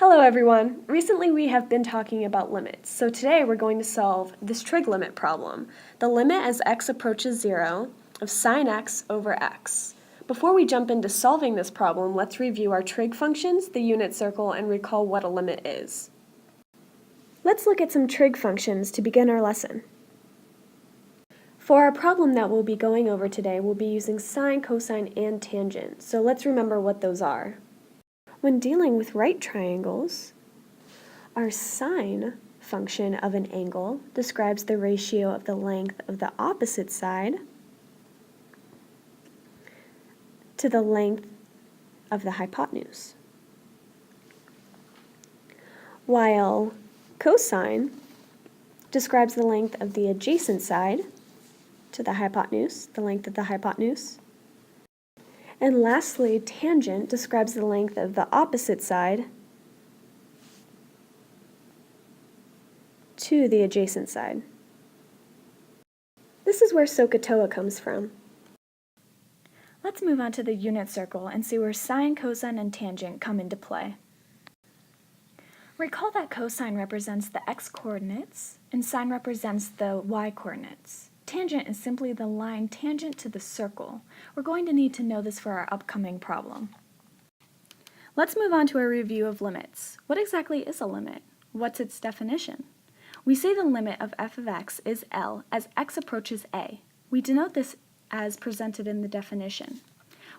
Hello everyone! Recently we have been talking about limits, so today we're going to solve this trig limit problem, the limit as x approaches 0 of sine x over x. Before we jump into solving this problem, let's review our trig functions, the unit circle, and recall what a limit is. Let's look at some trig functions to begin our lesson. For our problem that we'll be going over today, we'll be using sine, cosine, and tangent, so let's remember what those are. When dealing with right triangles, our sine function of an angle describes the ratio of the length of the opposite side to the length of the hypotenuse, while cosine describes the length of the adjacent side to the hypotenuse, the length of the hypotenuse. And lastly, tangent describes the length of the opposite side to the adjacent side. This is where SOHCAHTOA comes from. Let's move on to the unit circle and see where sine, cosine, and tangent come into play. Recall that cosine represents the x-coordinates and sine represents the y-coordinates. Tangent is simply the line tangent to the circle. We're going to need to know this for our upcoming problem. Let's move on to a review of limits. What exactly is a limit? What's its definition? We say the limit of f of x is L as x approaches a. We denote this as presented in the definition.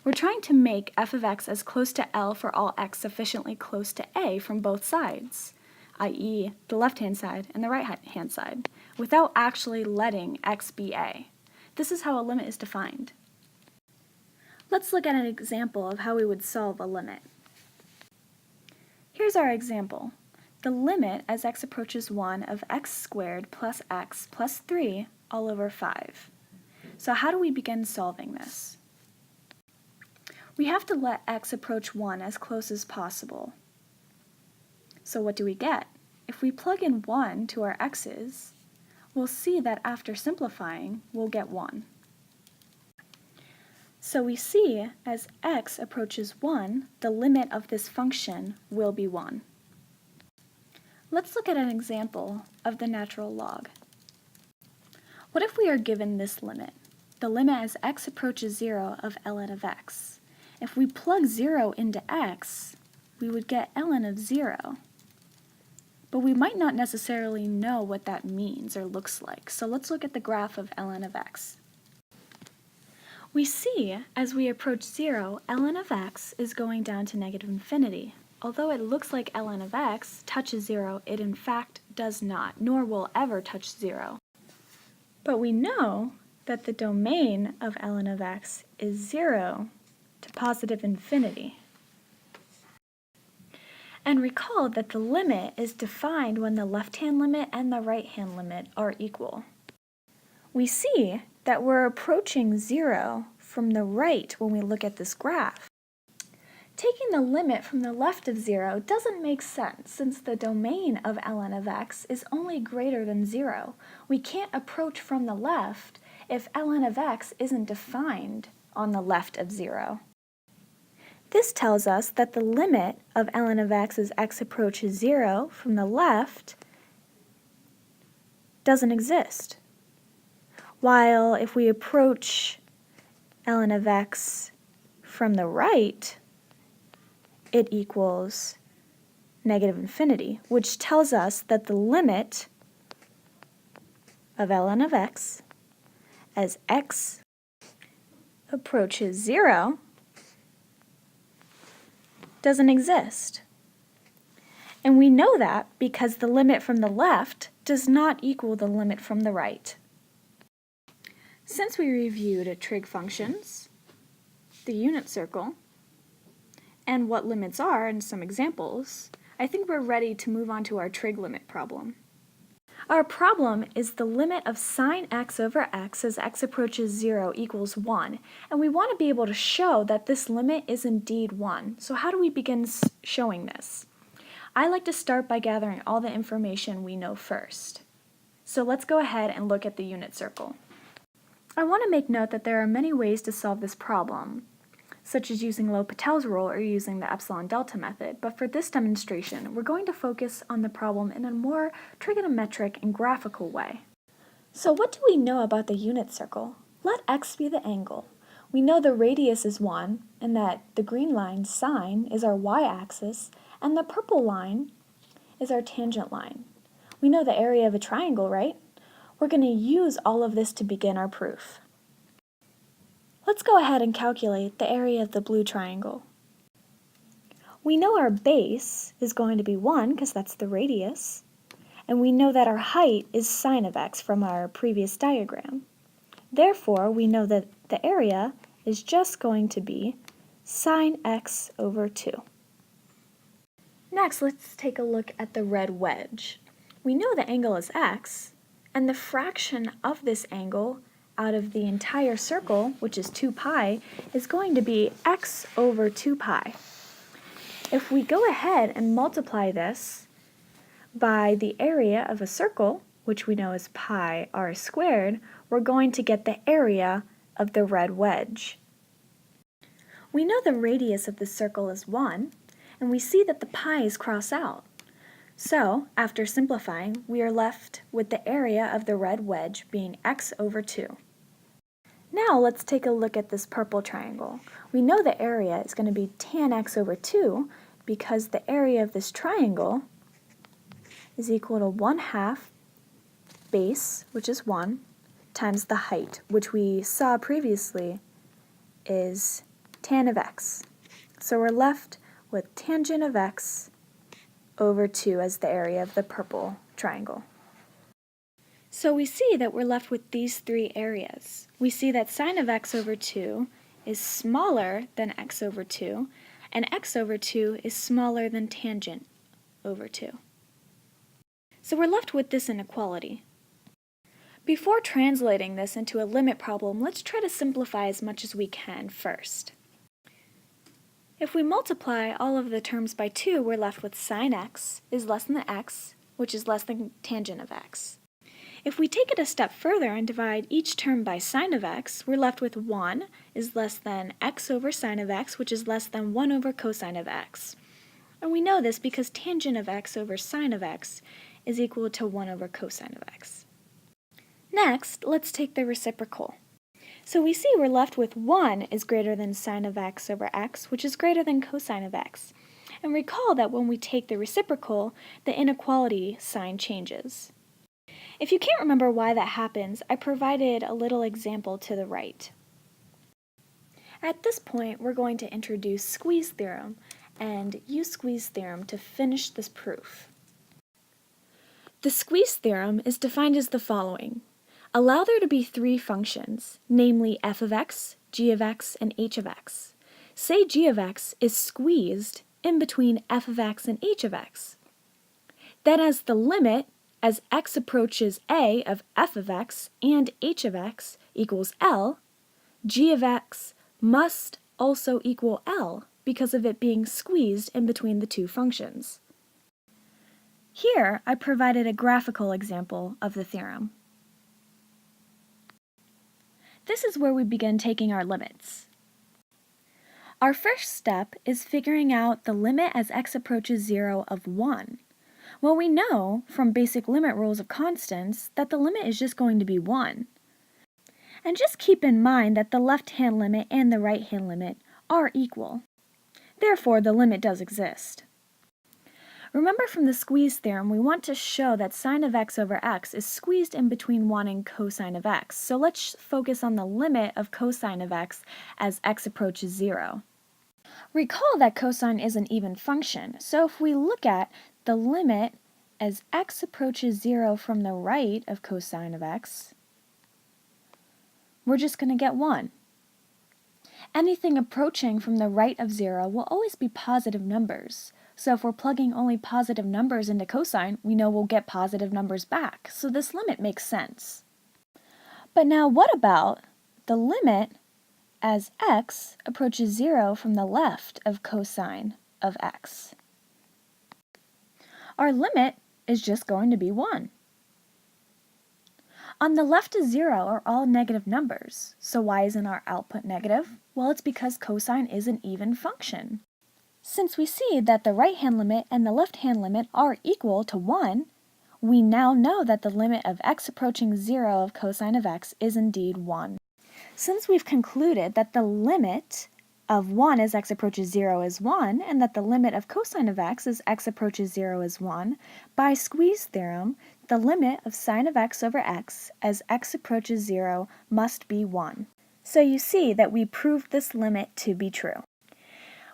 We're trying to make f of x as close to L for all x sufficiently close to a from both sides, i.e. the left-hand side and the right-hand side, without actually letting x be a. This is how a limit is defined. Let's look at an example of how we would solve a limit. Here's our example. The limit as x approaches 1 of x squared plus x plus 3 all over 5. So how do we begin solving this? We have to let x approach 1 as close as possible. So what do we get? If we plug in 1 to our x's, we'll see that after simplifying, we'll get 1. So we see as x approaches 1, the limit of this function will be 1. Let's look at an example of the natural log. What if we are given this limit, the limit as x approaches 0 of ln of x? If we plug 0 into x, we would get ln of 0. But we might not necessarily know what that means or looks like, so let's look at the graph of ln of x. We see, as we approach 0, ln of x is going down to negative infinity. Although it looks like ln of x touches 0, it in fact does not, nor will ever touch 0. But we know that the domain of ln of x is 0 to positive infinity. And recall that the limit is defined when the left-hand limit and the right-hand limit are equal. We see that we're approaching 0 from the right when we look at this graph. Taking the limit from the left of 0 doesn't make sense since the domain of ln of x is only greater than 0. We can't approach from the left if ln of x isn't defined on the left of 0. This tells us that the limit of ln of x as x approaches 0 from the left doesn't exist. While if we approach ln of x from the right, it equals negative infinity, which tells us that the limit of ln of x as x approaches 0 doesn't exist. And we know that because the limit from the left does not equal the limit from the right. Since we reviewed trig functions, the unit circle, and what limits are and some examples, I think we're ready to move on to our trig limit problem. Our problem is the limit of sine x over x as x approaches 0 equals 1, and we want to be able to show that this limit is indeed 1. So how do we begin showing this? I like to start by gathering all the information we know first. So let's go ahead and look at the unit circle. I want to make note that there are many ways to solve this problem. such as using L'Hopital's rule or using the epsilon delta method, but for this demonstration, we're going to focus on the problem in a more trigonometric and graphical way. So what do we know about the unit circle? Let x be the angle. We know the radius is 1, and that the green line, sine, is our y-axis, and the purple line is our tangent line. We know the area of a triangle, right? We're going to use all of this to begin our proof. Let's go ahead and calculate the area of the blue triangle. We know our base is going to be 1 because that's the radius, and we know that our height is sine of x from our previous diagram. Therefore, we know that the area is just going to be sine x over 2. Next, let's take a look at the red wedge. We know the angle is x, and the fraction of this angle out of the entire circle, which is 2 pi, is going to be x over 2 pi. If we go ahead and multiply this by the area of a circle, which we know is pi r squared, we're going to get the area of the red wedge. We know the radius of the circle is 1, and we see that the pi's cross out. So, after simplifying, we are left with the area of the red wedge being x over 2. Now let's take a look at this purple triangle. We know the area is going to be tan x over 2 because the area of this triangle is equal to 1/2 base, which is 1, times the height, which we saw previously is tan of x. So we're left with tangent of x over 2 as the area of the purple triangle. So we see that we're left with these three areas. We see that sine of x over 2 is smaller than x over 2, and x over 2 is smaller than tangent over 2. So we're left with this inequality. Before translating this into a limit problem, let's try to simplify as much as we can first. If we multiply all of the terms by 2, we're left with sine x is less than the x, which is less than tangent of x. If we take it a step further and divide each term by sine of x, we're left with 1 is less than x over sine of x, which is less than 1 over cosine of x. And we know this because tangent of x over sine of x is equal to 1 over cosine of x. Next, let's take the reciprocal. So we see we're left with 1 is greater than sine of x over x, which is greater than cosine of x. And recall that when we take the reciprocal, the inequality sign changes. If you can't remember why that happens, I provided a little example to the right. At this point, we're going to introduce squeeze theorem and use squeeze theorem to finish this proof. The squeeze theorem is defined as the following. Allow there to be three functions, namely f of x, g of x, and h of x. Say g of x is squeezed in between f of x and h of x. Then as the limit, as x approaches a of f of x and h of x equals L, g of x must also equal L because of it being squeezed in between the two functions. Here, I provided a graphical example of the theorem. This is where we begin taking our limits. Our first step is figuring out the limit as x approaches 0 of 1. Well, we know from basic limit rules of constants that the limit is just going to be 1. And just keep in mind that the left-hand limit and the right-hand limit are equal. Therefore, the limit does exist. Remember from the squeeze theorem, we want to show that sine of x over x is squeezed in between 1 and cosine of x. So let's focus on the limit of cosine of x as x approaches 0. Recall that cosine is an even function, so if we look at the limit as x approaches 0 from the right of cosine of x, we're just going to get 1. Anything approaching from the right of 0 will always be positive numbers. So if we're plugging only positive numbers into cosine, we know we'll get positive numbers back. So this limit makes sense. But now what about the limit as x approaches 0 from the left of cosine of x? Our limit is just going to be 1. On the left of 0 are all negative numbers, so why isn't our output negative? Well, it's because cosine is an even function. Since we see that the right-hand limit and the left-hand limit are equal to 1, we now know that the limit of x approaching 0 of cosine of x is indeed 1. Since we've concluded that the limit of 1 as x approaches 0 is 1, and that the limit of cosine of x as x approaches 0 is 1, by squeeze theorem, the limit of sine of x over x as x approaches 0 must be 1. So you see that we proved this limit to be true.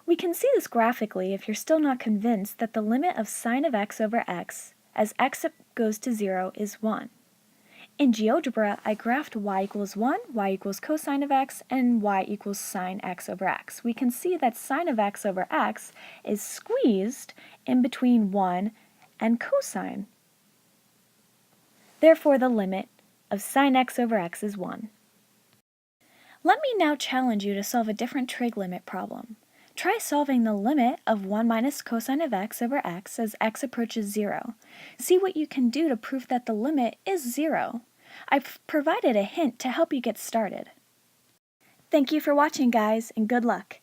We can see this graphically if you're still not convinced that the limit of sine of x over x as x goes to 0 is 1. In GeoGebra, I graphed y equals 1, y equals cosine of x, and y equals sine x over x. We can see that sine of x over x is squeezed in between 1 and cosine. Therefore, the limit of sine x over x is 1. Let me now challenge you to solve a different trig limit problem. Try solving the limit of 1 minus cosine of x over x as x approaches 0. See what you can do to prove that the limit is 0. I've provided a hint to help you get started. Thank you for watching, guys, and good luck.